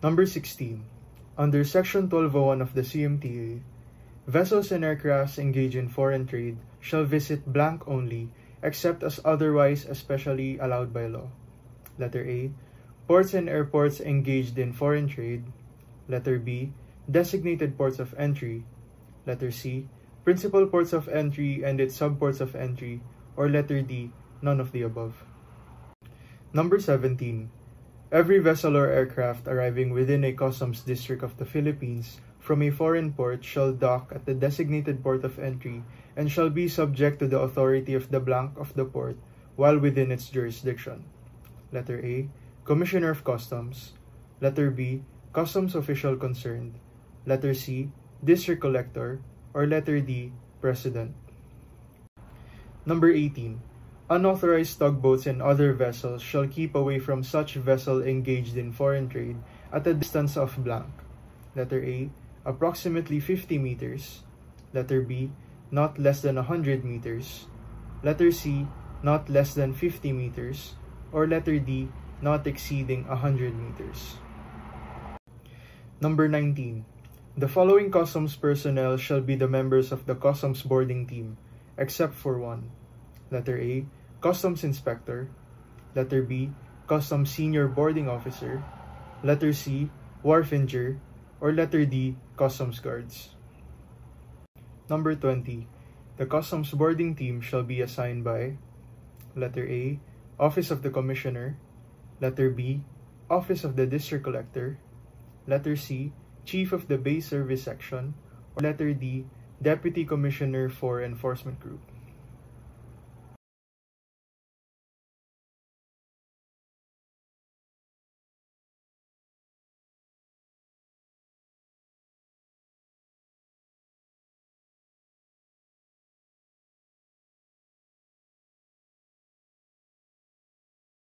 Number 16. Under Section 1201 of the CMTA, vessels and aircrafts engaged in foreign trade shall visit blank only, except as otherwise especially allowed by law. Letter A. Ports and airports engaged in foreign trade. Letter B. Designated ports of entry. Letter C. Principal ports of entry and its subports of entry. Or letter D. None of the above. Number 17. Every vessel or aircraft arriving within a customs district of the Philippines from a foreign port shall dock at the designated port of entry and shall be subject to the authority of the blank of the port while within its jurisdiction. Letter A. Commissioner of Customs. Letter B. Customs official concerned. Letter C. District Collector. Or letter D. President. Number 18. Unauthorized tugboats and other vessels shall keep away from such vessel engaged in foreign trade at a distance of blank. Letter A. Approximately 50 meters. Letter B. Not less than 100 meters. Letter C. Not less than 50 meters. Or letter D. Not exceeding 100 meters. Number 19. The following customs personnel shall be the members of the customs boarding team, except for one. Letter A. Customs Inspector. Letter B. Customs Senior Boarding Officer. Letter C. Wharfinger. Or letter D. Customs Guards. Number 20. The customs boarding team shall be assigned by letter A. Office of the Commissioner. Letter B. Office of the District Collector. Letter C. Chief of the Bay Service Section. Or letter D. Deputy Commissioner for Enforcement Group.